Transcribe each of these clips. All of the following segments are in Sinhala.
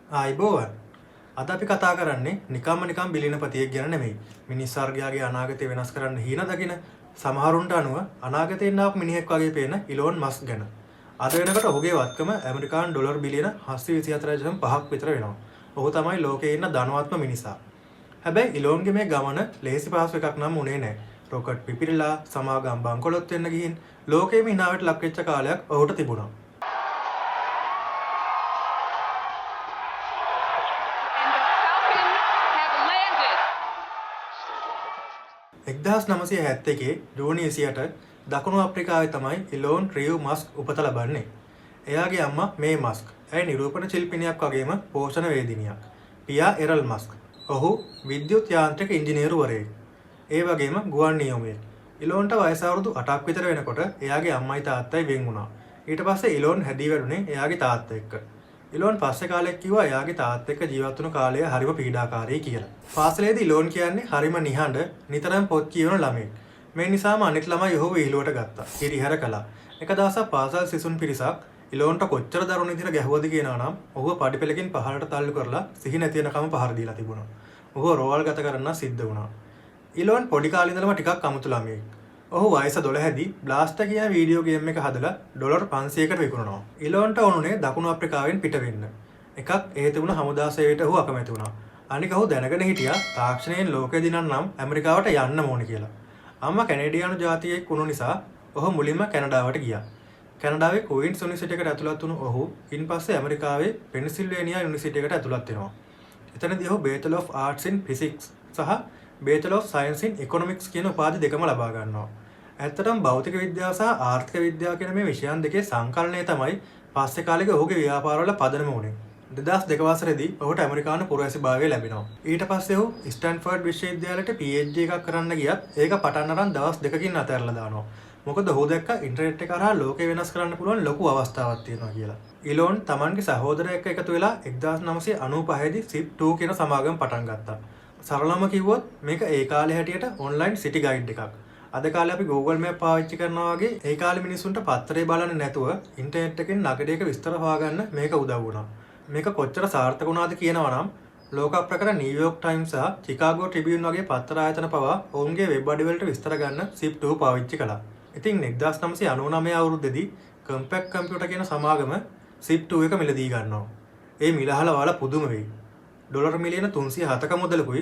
ආයිබෝවන් අද අපි කතා කරන්නේ නිකම් බිලියනපතියෙක් ගැන නෙමෙයි. මිනිස් වර්ගයාගේ අනාගතය වෙනස් කරන්න හීන දකින සමහරුන්ට අනුව අනාගතයෙන් ආපු මිනිහෙක් වගේ පේන ඉලෝන් මස්ක් ගැන. අද වෙනකොට ඔහුගේ වත්කම ඇමරිකානු ඩොලර් බිලියන 724.5ක් විතර වෙනවා. ඔහු තමයි ලෝකයේ ඉන්න ධනවත්ම මිනිසා. හැබැයි ඉලෝන්ගේ මේ ගමන ලේසි පහසු එකක් නම් උනේ නැහැ. රොකට් පිපිරිලා සමාගම් බංකොලොත් වෙන්න ගිහින් ලෝකයේම හිනාවට ලක් වෙච්ච කාලයක් ඔහුට තිබුණා. එක්දහස් 971 ජූනි 28 දකුණු අප්‍රිකාවේ තමයි ඉලෝන් රියව් මස්ක් උපත ලබන්නේ. එයාගේ අම්මා මේ මස්ක්. ඇය නිරූපණ ශිල්පිනියක් වගේම පෝෂණ වේදිනියක්. පියා එරල් මස්ක්. ඔහු විද්‍යුත් යාන්ත්‍රික ඉංජිනේරුවරයෙක්. ඒ වගේම ගුවන් නියමුවෙක්. ඉලෝන්ට වයස අවුරුදු 8ක් විතර වෙනකොට එයාගේ අම්මයි තාත්තයි වෙන් වුණා. ඊට පස්සේ ඉලෝන් හැදී වැඩුණේ එයාගේ තාත්තා එක්ක. ඉලෝන් පස්සේ කාලෙක කිව්වා එයාගේ තාත්තා එක්ක ජීවත් වුණු කාලය හරිම පීඩාකාරී කියලා. පාසලේදී ඉලෝන් කියන්නේ හරිම නිහඬ, නිතරම පොත් කියවන ළමයෙක්. මේ නිසාම අනිත් ළමයි ඔහුව විහිළුවට ගත්තා. හිරිහැර කළා. එක දවසක් පාසල් සිසුන් පිරිසක් ඉලෝන්ට කොච්චර දරුණු විදිහට ගැහුවද කියනවා නම් ඔහුව පඩිපෙළකින් පහළට තල්ලු කරලා සිහි නැති වෙනකම පහර දීලා තිබුණා. ඔහුව රෝවල් ගත කරන්න සිද්ධ වුණා. ඉලෝන් පොඩි කාලේ ඉඳලම ටිකක් අමුතු ළමයෙක්. ඔහු වයස 12 දී බ්ලාස්ටර් කියන වීඩියෝ ගේම් එක හදලා ඩොලර් 500කට විකුණනවා. ඉලෝන්ට ඕනුනේ දකුණු අප්‍රිකාවෙන් පිට වෙන්න. එකක් ඒ තිබුණ හමුදා සේවයට ඔහු අකමැති වුණා. අනික ඔහු දැනගෙන හිටියා තාක්ෂණයෙන් ලෝකෙ දිනන්න නම් ඇමරිකාවට යන්න ඕනේ කියලා. අම්මා කැනේඩියානු ජාතියෙක් වුණු නිසා ඔහු මුලින්ම කැනඩාවට ගියා. කැනඩාවේ ක්වීන්ස් යුනිවර්සිටි එකට ඇතුළත් වුණු ඔහු ඉන්පස්සේ ඇමරිකාවේ පෙන්සිල්වේනියා යුනිවර්සිටි එකට ඇතුළත් වෙනවා. එතනදී ඔහු Bachelor of Arts in Physics සහ Bachelor of Science in Economics කියන උපාධි දෙකම ලබා ගන්නවා. ඇත්තටම භෞතික විද්‍යාව සහ ආර්ථික විද්‍යාව කියන මේ විෂයන් දෙකේ සංකලනය තමයි පස්සේ කාලෙක ඔහුගේ ව්‍යාපාරවල පදනම වුණේ. 2002 වසරේදී ඔහුට ඇමරිකානු පුරවැසිභාවය ලැබෙනවා. ඊට පස්සේ ඔහු ස්ටැන්ෆර්ඩ් විශ්වවිද්‍යාලයට PhD එකක් කරන්න ගියත් ඒක පටන් අරන් දවස් දෙකකින් අතහැරලා දානවා. මොකද ඔහු දැක්ක ඉන්ටර්නෙට් එක හරහා ලෝකය වෙනස් කරන්න පුළුවන් ලොකු අවස්ථාවක් තියෙනවා කියලා. ඉලෝන් තමන්ගේ සහෝදරයෙක් එක්ක එකතු වෙලා 1995 දී SIP2 කියන සමාගම පටන් ගත්තා. සරලම කිව්වොත් මේක ඒ කාලේ හැටියට ඔන්ලයින් සිටි ගයිඩ් එකක්. අද කාලේ අපි Google Map පාවිච්චි කරනවා වගේ ඒ කාලේ මිනිස්සුන්ට පත්තරේ බලන්නේ නැතුව ඉන්ටර්නෙට් එකෙන් නගරයක විස්තර හොයාගන්න මේක උදව් වුණා. මේක කොච්චර සාර්ථක වුණාද කියනවා නම් ලෝක ප්‍රකට නිව්යෝර්ක් ටයිම්ස් සහ චිකාගෝ ට්‍රිබියුන් වගේ පත්තර ආයතන පවා ඔවුන්ගේ වෙබ් අඩවිවලට විස්තර ගන්න SIP2 පාවිච්චි කළා. ඉතින් 1999 අවුරුද්දේදී කම්පැක්ට් කම්පියුටර් කියන සමාගම SIP2 එක මිලදී ගන්නවා. ඒ මිලහල වල පුදුම වෙයි. ඩොලර් මිලියන 307ක මුදලකුයි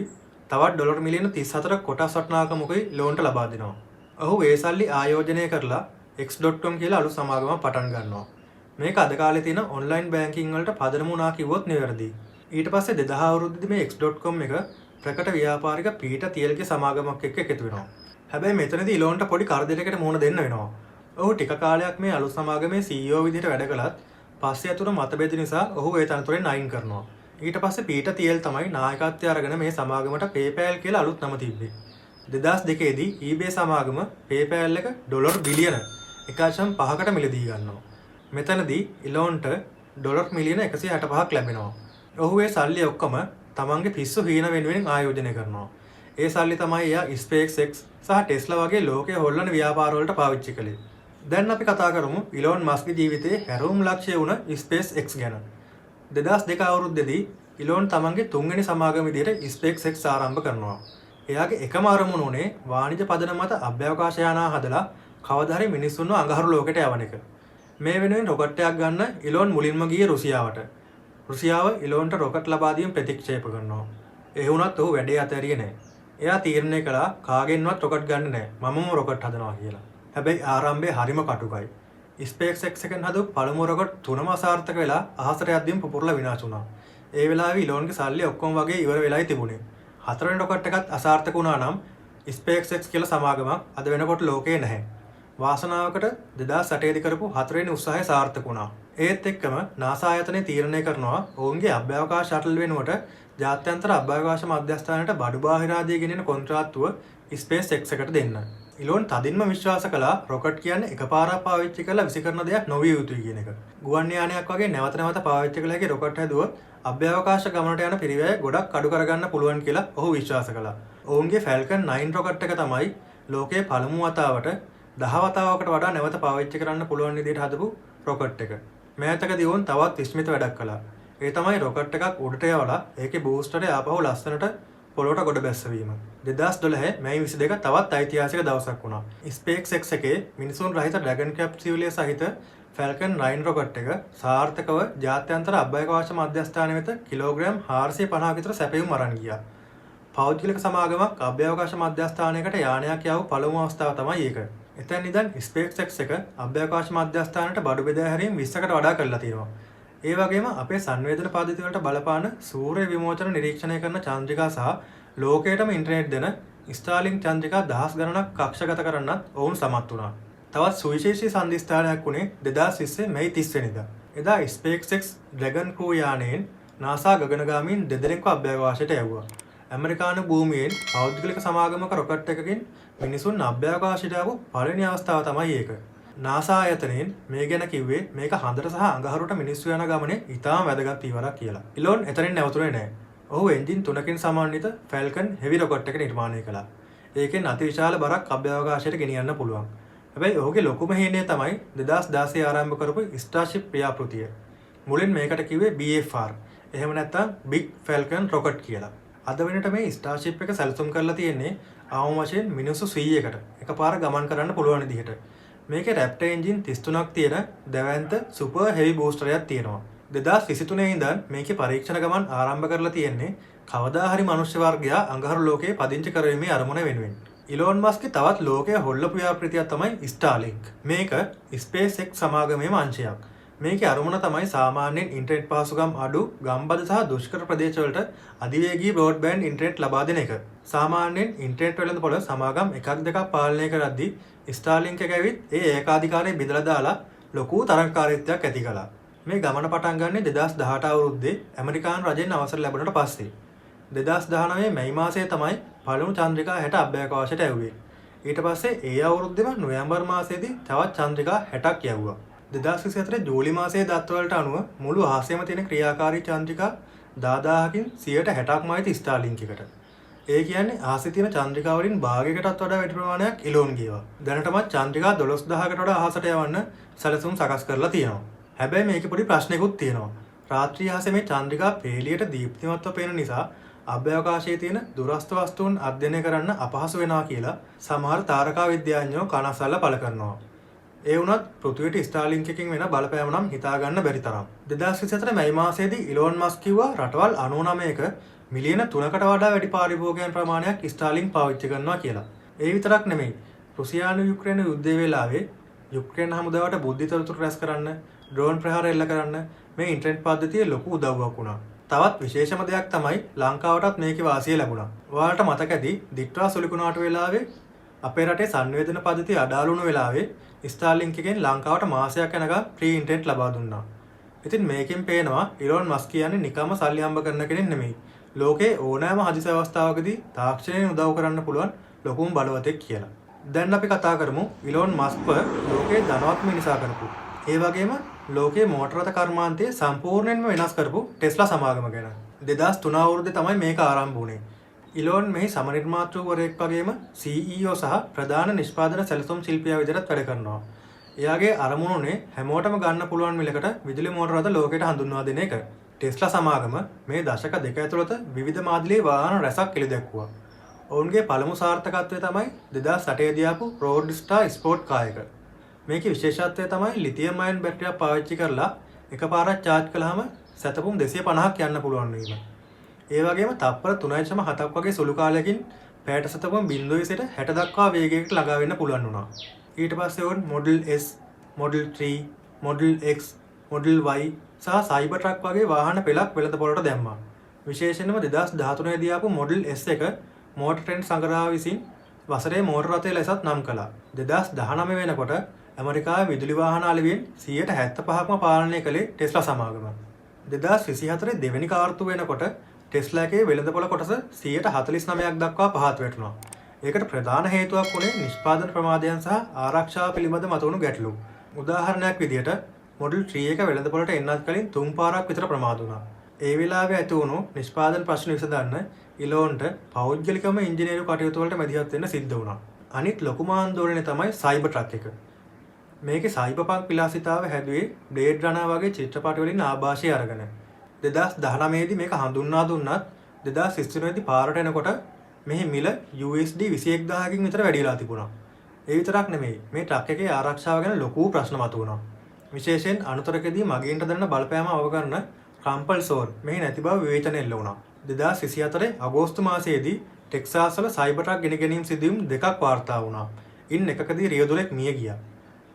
තවත් ඩොලර් මිලියන 34ක කොටස් වටිනාකමකුයි ලෝන්ට ලබා දෙනවා. ඔහු ඒ සල්ලි ආයෝජනය කරලා x.com කියලා අලුත් සමාගමක් පටන් ගන්නවා. මේක අද කාලේ තියෙන ඔන්ලයින් බැංකින් වලට පදනම වුණා කිව්වොත් නිවැරදියි. ඊට පස්සේ 2000 අවුරුද්දේදී මේ x.com එක ප්‍රකට ව්‍යාපාරික පීටර් තියල්ගේ සමාගමක් එක්ක එකතු වෙනවා. හැබැයි මෙතනදී ඉලෝන්ට පොඩි කරදරයකට මුහුණ දෙන්න වෙනවා. ඔහු ටික කාලයක් මේ අලුත් සමාගමේ CEO විදිහට වැඩ කළත් පස්සේ අතුරු මතභේද නිසා ඔහු ඒ තනතුරෙන් අයින් කරනවා. ඊට පස්සේ පීටර් තියල් තමයි නායකත්වය අරගෙන මේ සමාගමට PayPal කියලා අලුත් නම තිබ්බේ. 2002 දී eBay සමාගම PayPal එක ඩොලර් බිලියන 1.5කට මිලදී ගන්නවා. මෙතනදී ඉලෝන්ට ඩොලර් මිලියන 165ක් ලැබෙනවා. ඔහු ඒ සල්ලි ඔක්කොම තමන්ගේ පිස්සු හීන වෙනුවෙන් ආයෝජනය කරනවා. ඒ සල්ලි තමයි එයා SpaceX සහ Tesla වගේ ලෝකයේ හොල්ලන ව්‍යාපාරවලට පාවිච්චි කළේ. දැන් අපි කතා කරමු ඉලෝන් මස්ක්ගේ ජීවිතයේ හැරවුම් ලක්ෂ්‍ය වුණ SpaceX ගැන. 2002 අවුරුද්දේදී ඉලෝන් තමන්ගේ තුන්වෙනි සමාගම විදිහට SpaceX ආරම්භ කරනවා. එයාගේ එකම අරමුණ උනේ වාණිජ පදනම මත අභ්‍යවකාශ යානා හදලා කවදා හරි මිනිස්සුන්ව අඟහරු ලෝකෙට යවන එක. මේ වෙනුවෙන් රොකට් එකක් ගන්න ඉලෝන් මුලින්ම ගියේ රුසියාවට. රුසියාව ඉලෝන්ට රොකට් ලබා දීම ප්‍රතික්ෂේප කරනවා. ඒ වුණත් ඔහු වැඩේ අතහැරියේ නැහැ. එයා තීරණය කළා කාගෙන්වත් රොකට් ගන්න නැහැ. මමම රොකට් හදනවා කියලා. හැබැයි ආරම්භයේ හරිම කටුකයි. SpaceX එකෙන් හදපු පළමු රොකට් තුනම අසාර්ථක වෙලා අහසට යද්දීම පුපුරලා විනාශ වුණා. ඒ වෙලාවේ ඉලෝන්ගේ සල්ලි ඔක්කොම වගේ ඉවර වෙලායි තිබුණේ. හතරවෙනි රොකට් එකත් අසාර්ථක වුණා නම් SpaceX කියලා සමාගමක් අද වෙනකොට ලෝකේ නැහැ. වාසනාවකට 2008 දී කරපු හතරවෙනි උත්සාහය සාර්ථක වුණා. ඒත් එක්කම NASA ආයතනය තීරණය කරනවා ඔවුන්ගේ අභ්‍යවකාශ ෂටල් වෙනුවට ජාත්‍යන්තර අභ්‍යවකාශ මධ්‍යස්ථානයට බඩු බාහිර ආදිය ගෙනෙන කොන්ත්‍රාත්තුව SpaceX එකට දෙන්න. ඉලෝන් තදින්ම විශ්වාස කළා රොකට් කියන්නේ එකපාරක් පාවිච්චි කරලා විසිකරන දෙයක් නොවිය යුතුයි කියන එක. ගුවන් යානයක් වගේ නැවත නැවත පාවිච්චි කළ හැකි රොකට් හැදුවොත් අභ්‍යවකාශ ගමනට යන පිරිවැය ගොඩක් අඩු කරගන්න පුළුවන් කියලා ඔහු විශ්වාස කළා. ඔවුන්ගේ Falcon 9 රොකට් එක තමයි ලෝකයේ පළමු වතාවට 10 වතාවකට වඩා නැවත පාවිච්චි කරන්න පුළුවන් විදිහට හදපු රොකට් එක. මෑතකදී වුන් තවත් විස්මිත වැඩක් කළා. ඒ තමයි රොකට් එකක් උඩට යවලා ඒකේ බූස්ටරේ ආපහු ලස්සනට පොළොවට ගොඩ බැස්සවීම. 2012 මැයි 22 තවත් යිතිහාසික දවසක් වුණා. SpaceX එකේ මිනිසුන් රහිත ඩ්‍රැගන් කැප්සියුලය සහිත Falcon 9 රොකට් එක සාර්ථකව ජාත්‍යන්තර අභ්‍යවකාශ මධ්‍යස්ථානය වෙත කිලෝග්‍රෑම් 450 විතර සැපයුම් අරන් ගියා. පෞද්ගලික සමාගමක් අභ්‍යවකාශ මධ්‍යස්ථානයකට යානයක් යවපු පළමු අවස්ථාව තමයි ඒක. එතෙන් ඉඳන් SpaceX එක අභ්‍යවකාශ මධ්‍යස්ථානයට බඩු බෙදා හැරීම් 20කට වඩා කරලා තියෙනවා. ඒ වගේම අපේ සංවේදන පද්ධති වලට බලපාන සූර්ය විමෝචන නිරීක්ෂණය කරන චන්ද්‍රිකා සහ ලෝකයටම ඉන්ටර්නෙට් දෙන Starlink චන්ද්‍රිකා දහස් ගණනක් කක්ෂගත කරන්නත් ඔවුන් සමත් වුණා. තවත් සුවිශේෂී සන්ධිස්ථානයක් වුණේ 2020 මැයි 30 වෙනිදා. එදා SpaceX Dragon Crew යානයෙන් NASA ගගනගාමීන් දෙදෙනෙක්ව අභ්‍යවකාශයට යවුවා. ඇමරිකානු භූමියෙන් පෞද්ගලික සමාගමක රොකට් එකකින් මිනිසුන් අභ්‍යවකාශයට යවපු පළවෙනි අවස්ථාව තමයි ඒක. NASA ආයතනයෙන් මේ ගැන කිව්වේ මේක හඳට සහ අඟහරුවට මිනිස්සු යන ගමනේ ඉතාම වැදගත් පියවරක් කියලා. ඉලෝන් එතනින් නැවතුනේ නැහැ. ඔහු එන්ජින් 3කින් සමන්විත Falcon Heavy රොකට් එක නිර්මාණය කළා. ඒකෙන් අතිවිශාල බරක් අභ්‍යවකාශයට ගෙනියන්න පුළුවන්. හැබැයි ඔහුගේ ලොකුම හේනිය තමයි 2016 ආරම්භ කරපු Starship ව්‍යාපෘතිය. මුලින් මේකට කිව්වේ BFR. එහෙම නැත්නම් Big Falcon Rocket කියලා. අද වෙනට මේ Starship එක සැලසුම් කරලා තියෙන්නේ ආවම වශයෙන් මිනිස්සු 100කට එකපාර ගමන් කරන්න පුළුවන් විදිහට. මේකේ Raptor engine 33ක් තියෙන දැවැන්ත super heavy booster එකක් තියෙනවා. 2023 ඉඳන් මේකේ පරීක්ෂණ ගමන් ආරම්භ කරලා තියෙන්නේ කවදා හරි මනුෂ්‍ය වර්ගයා අඟහරු ලෝකයේ පදිංචි කරවීමේ අරමුණ වෙනුවෙන්. ඉලෝන් මස්ක්ගේ තවත් ලෝකයේ හොල්ලපු ව්‍යාපෘතියක් තමයි Starlink. මේක SpaceX සමාගමේම අංශයක්. මේකේ අරමුණ තමයි සාමාන්‍යයෙන් ඉන්ටර්නෙට් පහසුකම් අඩු ගම්බද සහ දුෂ්කර ප්‍රදේශවලට අධිවේගී බ්‍රෝඩ්බෑන්ඩ් ඉන්ටර්නෙට් ලබා දෙන එක. සාමාන්‍යයෙන් ඉන්ටර්නෙට් වෙළඳපොළ සමාගම් එකක් දෙකක් පාලනය කරද්දී Starlink එක ඇවිත් ඒ ඒකාධිකාරය බෙදලා දාලා ලොකු තරංගකාරීත්වයක් ඇති කළා. මේ ගමන පටන් ගන්නේ 2018 අවුරුද්දේ ඇමරිකානු රජයෙන් අවසර ලැබුණට පස්සේ. 2019 මැයි මාසයේ තමයි පළමු චන්ද්‍රිකා 60 අභ්‍යවකාශයට යවුවේ. ඊට පස්සේ ඒ අවුරුද්දේම නොවැම්බර් මාසයේදී තවත් චන්ද්‍රිකා 60ක් යවුවා. 2024 ජූලි මාසයේ දත්වලට අනුව මුළු අහසේම තියෙන ක්‍රියාකාරී චන්ද්‍රිකා 10000කින් 160%ක්ම ඇති Starlink එකට. ඒ කියන්නේ අහසේ තියෙන චන්ද්‍රිකා වලින් භාගයකටත් වඩා වැඩි ප්‍රමාණයක් ඉලෝන් ගියවා. දැනටමත් චන්ද්‍රිකා 12000කට වඩා අහසට යවන්න සැලසුම් සකස් කරලා තියෙනවා. හැබැයි මේකේ පොඩි ප්‍රශ්නයක්ත් තියෙනවා. රාත්‍රී අහසේ මේ චන්ද්‍රිකා පේලියට දීප්තිමත්ව පේන නිසා අභ්‍යවකාශයේ තියෙන දුරස්ත වස්තුන් අධ්‍යයනය කරන්න අපහසු වෙනවා කියලා සමහර තාරකා විද්‍යාඥයෝ කනස්සල්ල පළ කරනවා. ඒ වුණත් පෘථිවියට Starlink එකකින් වෙන බලපෑම නම් හිතා ගන්න බැරි තරම්. 2024 මැයි මාසයේදී ඉලෝන් මස්ක් කිව්වා රටවල් 99ක මිලියන 3කට වඩා වැඩි පාරිභෝගිකයන් ප්‍රමාණයක් Starlink පාවිච්චි කරනවා කියලා. ඒ විතරක් නෙමෙයි. රුසියානු යුක්‍රේන යුද්ධය වෙලාවේ යුක්‍රේන හමුදාවට බුද්ධි තොරතුරු රැස් කරන්න, ඩ්‍රෝන් ප්‍රහාර එල්ල කරන්න මේ ඉන්ටර්නෙට් පද්ධතිය ලොකු උදව්වක් වුණා. තවත් විශේෂම දෙයක් තමයි ලංකාවටත් මේකේ වාසිය ලැබුණා. ඔයාලට මතක ඇති දිට්වා සුලිකුණාට වෙලාවේ අපේ රටේ සංවේදන පද්ධතිය අඩාල වුණු වෙලාවේ Starlink එකෙන් ලංකාවට මාසයක් යනකම් ෆ්‍රී ඉන්ටර්නෙට් ලබා දුන්නා. ඉතින් මේකෙන් පේනවා ඉලෝන් මස්ක් කියන්නේ නිකම්ම සල්ලි හම්බ කරන කෙනෙක් නෙමෙයි. ලෝකේ ඕනෑම හදිසි අවස්ථාවකදී තාක්ෂණයෙන් උදව් කරන්න පුළුවන් ලොකුම බලවතෙක් කියලා. දැන් අපි කතා කරමු ඉලෝන් මස්ක්ව ලෝකේ ධනවත්ම නිසා කරපු. ඒ වගේම ලෝකයේ මෝටර රථ කර්මාන්තය සම්පූර්ණයෙන්ම වෙනස් කරපු ටෙස්ලා සමාගම ගැන. 2003 අවුරුද්දේ තමයි මේක ආරම්භ වුණේ. ඉලෝන් මෙහි සමනිර්මාතෘවරයෙක් වගේම CEO සහ ප්‍රධාන නිෂ්පාදන සැලසුම් ශිල්පියා විදිහට වැඩ කරනවා. එයාගේ අරමුණුනේ හැමෝටම ගන්න පුළුවන් මිලකට විදුලි මෝටර රථ ලෝකයට හඳුන්වා දෙන එක. ටෙස්ලා සමාගම මේ දශක දෙක ඇතුළත විවිධ මාදිලේ වාහන රැසක් එළිදැක්වුවා. ඔවුන්ගේ පළමු සාර්ථකත්වය තමයි 2008 දී ආපු රෝඩ්ස්ටාර් ස්පෝර්ට් කාර් එක. මේකේ විශේෂත්වය තමයි ලිතියම් අයන් බැටරියක් පාවිච්චි කරලා එකපාරක් charge කළාම සැතපුම් 250ක් යන්න පුළුවන් වීම. ඒ වගේම තප්පර 3.7ක් වගේ සුළු කාලයකින් පැයට සැතපුම් 0 සිට 60 දක්වා වේගයකට ළඟා වෙන්න පුළුවන් වුණා. ඊට පස්සේ ඔවුන් Model S, Model 3, Model X, Model Y සහ සයිබර් ට්‍රක් වගේ වාහන පෙළක් වෙළඳපොළට දැම්මා. විශේෂයෙන්ම 2013 දී ආපු Model S එක මෝටර් ට්‍රෙන්ඩ් සංග්‍රහය විසින් වසරේ මෝටර රථය ලෙසත් නම් කළා. 2019 වෙනකොට ඇමරිකාවේ විදුලි වාහන අලෙවියෙන් 75%ක්ම පාලනය කළේ ටෙස්ලා සමාගම. 2024 දෙවෙනි කාර්තුව වෙනකොට ටෙස්ලා එකේ වෙළඳපොළ කොටස 149ක් දක්වා පහත් වැටුණා. ඒකට ප්‍රධාන හේතුවක් වුණේ නිෂ්පාදන ප්‍රමාදයන් සහ ආරක්ෂාව පිළිබඳ මතුවුණු ගැටලු. උදාහරණයක් විදිහට Model 3 එක වෙළඳපොළට එන්නත් කලින් 3 පාරක් විතර ප්‍රමාද වුණා. ඒ වෙලාවේ ඇති වුණු නිෂ්පාදන ප්‍රශ්න විසඳන්න ඉලෝන්ට පෞද්ගලිකම ඉංජිනේරු කටයුතු වලට මැදිහත් වෙන්න සිද්ධ වුණා. අනිත් ලොකුම ආందోලනය තමයි සයිබර් ට්‍රක් එක. මේකේ සයිබර්පන්ක් විලාසිතාව හැදුවේ බ්ලේඩ් රනර් වගේ චිත්‍රපට වලින් ආభాෂය අරගෙන. 2019 දී මේක හඳුන්වා දුන්නත් 2023 දී පාරට එනකොට මෙහි මිල USD 21000කින් විතර වැඩිලා තිබුණා. ඒ විතරක් නෙමෙයි මේ ට්‍රක් එකේ ආරක්ෂාව ගැන ලොකු ප්‍රශ්න මතුවුණා. විශේෂයෙන් අනුතරකදී මගීන්ට දැනෙන බලපෑම අවගන්න ක්‍රම්පල් සෝර් මෙහි නැති බව විවේචනය එල්ල වුණා. 2024 අගෝස්තු මාසයේදී ටෙක්සාස් වල සයිබර් ට්‍රක් ගෙන ගැනීම් සිදුවීම් දෙකක් වාර්තා වුණා. ඉන් එකකදී රියදුරෙක් මිය ගියා.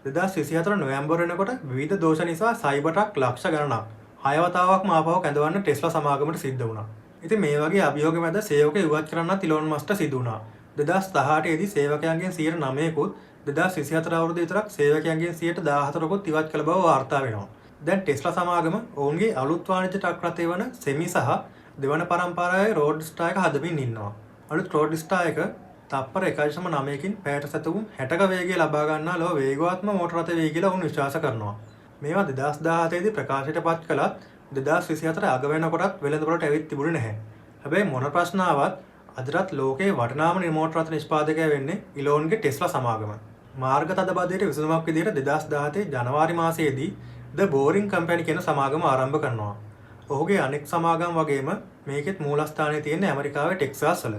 2024 නොවැම්බර් වෙනකොට විවිධ දෝෂ නිසා සයිබර් ට්‍රක් ලක්ෂ ගණනක් 6 වතාවක්ම ආපහු කැඳවන්න ටෙස්ලා සමාගමට සිද්ධ වුණා. ඉතින් මේ වගේ අභියෝග මැද සේවක ඉවත් කරන්නත් ඉලෝන් මස්ක්ට සිදු වුණා. 2018 දී සේවකයන්ගෙන් 9%කුත් 2024 අවුරුද්දේ විතරක් සේවකයන්ගෙන් 14%කුත් ඉවත් කළ බව වාර්තා වෙනවා. දැන් ටෙස්ලා සමාගම ඔවුන්ගේ අලුත් වාණිජ ට්‍රක් රථය වන සෙමි සහ දෙවන පරම්පරාවේ රෝඩ්ස්ටර් එක හදමින් ඉන්නවා. අලුත් රෝඩ්ස්ටර් එක තප්පර 1.9කින් පැයට සැතපුම් 60ක වේගය ලබා ගන්නා ලොව වේගවත්ම මෝටර රථ වේ කියලා ඔවුන් විශ්වාස කරනවා. මේවා 2017 දී ප්‍රකාශයට පත් කළත් 2024 අග වෙනකොටත් වෙළඳපොළට ඇවිත් තිබුණේ නැහැ. හැබැයි මොන ප්‍රශ්න ආවත් අදටත් ලෝකයේ වටිනාම රිමෝට් රථ නිෂ්පාදකයා වෙන්නේ ඉලෝන්ගේ ටෙස්ලා සමාගම. මාර්ග තදබදයට විසඳුමක් විදිහට 2017 ජනවාරි මාසයේදී ද බෝරිං කම්පැනි කියන සමාගම ආරම්භ කරනවා. ඔහුගේ අනෙක් සමාගම් වගේම මේකෙත් මූලස්ථානය තියෙන්නේ ඇමරිකාවේ ටෙක්සාස් වල.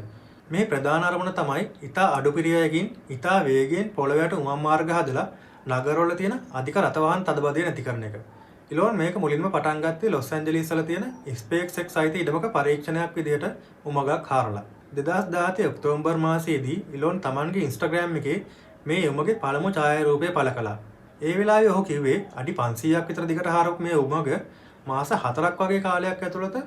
මේ ප්‍රධාන අරමුණ තමයි ඉතා අඩු පිරියයකින් ඉතා වේගයෙන් පොළොවට උමම් මාර්ග හදලා නගරවල තියෙන අධික රථවාහන තදබදය නැති කරන එක. ඉලෝන් මේක මුලින්ම පටන් ගත්තේ ලොස් ඇන්ජලිස් වල තියෙන SpaceX සයිටේ ඉඩමක පරීක්ෂණයක් විදිහට උමගක් හරලා. 2017 ඔක්තෝබර් මාසයේදී ඉලෝන් තමන්ගේ Instagram එකේ මේ උමගේ පළමු ඡායාරූපය පළ කළා. ඒ වෙලාවේ ඔහු කිව්වේ අඩි 500ක් විතර දිගට හරපු මේ උමග මාස 4ක් වගේ කාලයක් ඇතුළත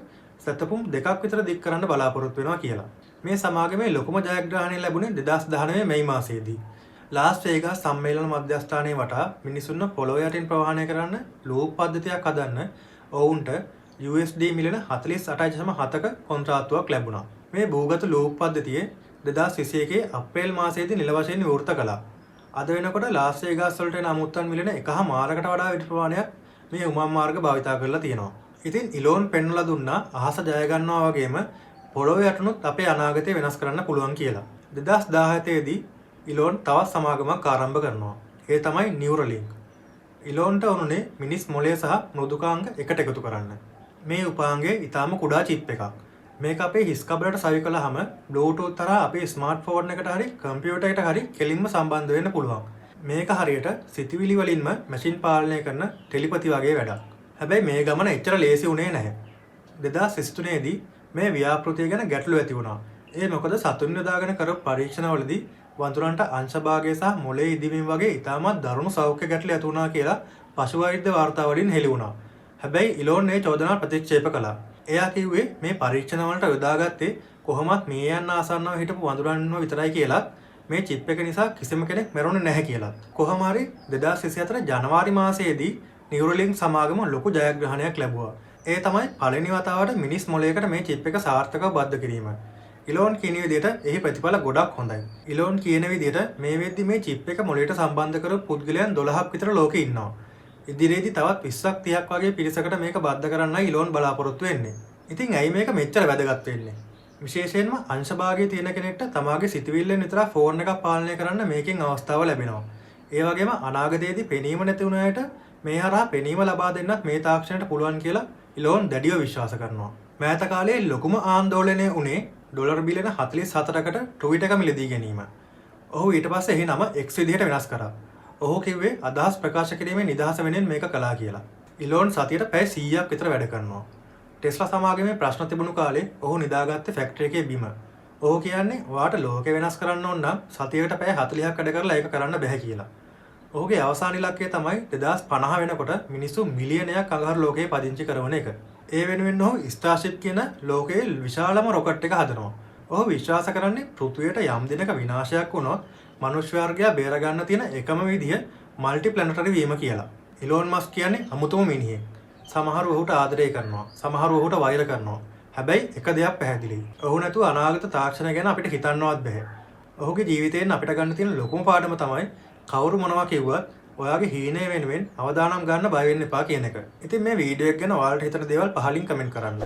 සැතපුම් 2ක් විතර දික් කරන්න බලාපොරොත්තු වෙනවා කියලා. මේ සමාගමේ ලොකුම ජයග්‍රහණය ලැබුණේ 2019 මැයි මාසයේදී. ලාස් වේගාස් සම්මේලන මධ්‍යස්ථානයේ වටා මිනිසුන්ව පොළොව යටින් ප්‍රවාහනය කරන්න ලූප් පද්ධතියක් හදන්න ඔවුන්ට USD මිලියන 48.7ක කොන්ත්‍රාත්තුවක් ලැබුණා. මේ භූගත ලූප් පද්ධතිය 2021 අප්‍රේල් මාසයේදී නිල වශයෙන් විවෘත කළා. අද වෙනකොට ලාස් වේගාස් වලට එන අමුත්තන් මිලියන 1.5කට වඩා වැඩි ප්‍රමාණයක් මේ උමම් මාර්ග භාවිතා කරලා තියෙනවා. ඉතින් ඉලෝන් පෙන්වලා දුන්නා අහස ජය ගන්නවා වගේම පොළොව යටනුත් අපේ අනාගතය වෙනස් කරන්න පුළුවන් කියලා. 2017 දී ඉලෝන් තවත් සමාගමක් ආරම්භ කරනවා. ඒ තමයි නියුරලින්ක්. ඉලෝන්ට උනුනේ මිනිස් මොළය සහ මෘදුකාංග එකට එකතු කරන්න. මේ උපාංගය ඊටාම කුඩා චිප් එකක්. මේක අපේ හිස් කබලට සවි කළාම Bluetooth තරහා අපේ ස්මාර්ට්ෆෝන් එකට හරි කම්පියුටර් එකට හරි කෙලින්ම සම්බන්ධ වෙන්න පුළුවන්. මේක හරියට සිතුවිලි වලින්ම මැෂින් පාලනය කරන ටෙලිපති වගේ වැඩක්. හැබැයි මේ ගමන එච්චර ලේසි වුණේ නැහැ. 2023 දී මේ ව්‍යාපෘතිය ගැන ගැටලු ඇති වුණා. ඒ මොකද සතුන් යොදාගෙන කරපු පරීක්ෂණවලදී වඳුරන්ට අංශභාගය සහ මොළයේ ඉදිමීම වගේ ඉතාමත් දරුණු සෞඛ්‍ය ගැටලු ඇති වුණා කියලා පශු වෛද්‍ය වාර්තා වලින් හෙළි වුණා. හැබැයි ඉලෝන් මේ චෝදනා ප්‍රතික්ෂේප කළා. එයා කිව්වේ මේ පරීක්ෂණ වලට යොදාගත්තේ කොහොමත් මේ යන්න ආසන්නව හිටපු වඳුරන්ව විතරයි කියලාත් මේ චිප් එක නිසා කිසිම කෙනෙක් මැරුණේ නැහැ කියලා. කොහොම හරි 2024 ජනවාරි මාසයේදී නියුරලින්ක් සමාගම ලොකු ජයග්‍රහණයක් ලැබුවා. ඒ තමයි පළවෙනි වතාවට මිනිස් මොළයකට මේ චිප් එක සාර්ථකව බද්ධ කිරීම. ඉලෝන් කියන විදිහට එහි ප්‍රතිඵල ගොඩක් හොඳයි. ඉලෝන් කියන විදිහට මේ වෙද්දි මේ චිප් එක මොළයට සම්බන්ධ කරපු පුද්ගලයන් 12ක් විතර ලෝකේ ඉන්නවා. ඉදිරියේදී තවත් 20ක් 30ක් වගේ පිරිසකට මේක බද්ධ කරන්නයි ඉලෝන් බලාපොරොත්තු වෙන්නේ. ඉතින් ඇයි මේක මෙච්චර වැදගත් වෙන්නේ? විශේෂයෙන්ම අංශභාගයේ තියෙන කෙනෙක්ට තමාගේ සිතුවිල්ලෙන් විතර ෆෝන් එකක් පාලනය කරන්න මේකෙන් අවස්ථාව ලැබෙනවා. ඒ වගේම අනාගතයේදී පෙනීම නැති වුණ අයට මේ හරහා පෙනීම ලබා දෙන්නත් මේ තාක්ෂණයට පුළුවන් කියලා ඉලෝන් දැඩිව විශ්වාස කරනවා. මෑත කාලයේ ලොකුම ආందోලනය වුණේ ඩොලර් බිලියන 44කට ට්විට් එක මිලදී ගැනීම. ඔහු ඊට පස්සේ එහි නම X විදිහට වෙනස් කරා. ඔහු කිව්වේ අදහස් ප්‍රකාශ කිරීමේ නිදහස වෙනුවෙන් මේක කළා කියලා. ඉලෝන් සතියට පැය 100ක් විතර වැඩ කරනවා. ටෙස්ලා සමාගමේ ප්‍රශ්න තිබුණු කාලේ ඔහු නිදාගත්තේ ෆැක්ටරි එකේ බිම. ඔහු කියන්නේ ඔයාට ලෝකෙ වෙනස් කරන්න ඕන නම් සතියකට පැය 40ක් වැඩ කරලා ඒක කරන්න බැහැ කියලා. ඔහුගේ අවසාන ඉලක්කය තමයි 2050 වෙනකොට මිනිස්සු මිලියනයක් අඟහරු ලෝකයේ පදිංචි කරන එක. ඒ වෙනුවෙන් ඔහු ස්ටාර්ෂිප් කියන ලෝකයේ විශාලම රොකට් එක හදනවා. ඔහු විශ්වාස කරන්නේ පෘථිවියට යම් දිනක විනාශයක් වුණොත් මනුෂ්‍ය වර්ගයා බේර ගන්න තියෙන එකම විදිය මල්ටි ප්ලැනටරි වීම කියලා. ඉලෝන් මස්ක් කියන්නේ අමුතුම මිනිහෙක්. සමහරව ඔහුට ආදරය කරනවා. සමහරව ඔහුට වෛර කරනවා. හැබැයි එක දෙයක් පැහැදිලියි. ඔහු නැතුව අනාගත තාක්ෂණය ගැන අපිට හිතන්නවත් බැහැ. ඔහුගේ ජීවිතයෙන් අපිට ගන්න තියෙන ලොකුම පාඩම තමයි කවුරු මොනවා කිව්වත් ඔයාගේ හීනය වෙනුවෙන් අවදානම් ගන්න බය වෙන්න එපා කියන එක. ඉතින් මේ වීඩියෝ එක ගැන ඔයාලට හිතන දේවල් පහලින් කමෙන්ට් කරන්න.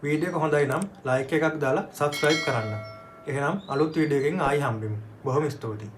වීඩියෝ එක හොඳයි නම් ලයික් එකක් දාලා සබ්ස්ක්‍රයිබ් කරන්න. එහෙනම් අලුත් වීඩියෝ එකකින් ආයි හම්බෙමු. බොහොම ස්තුතියි.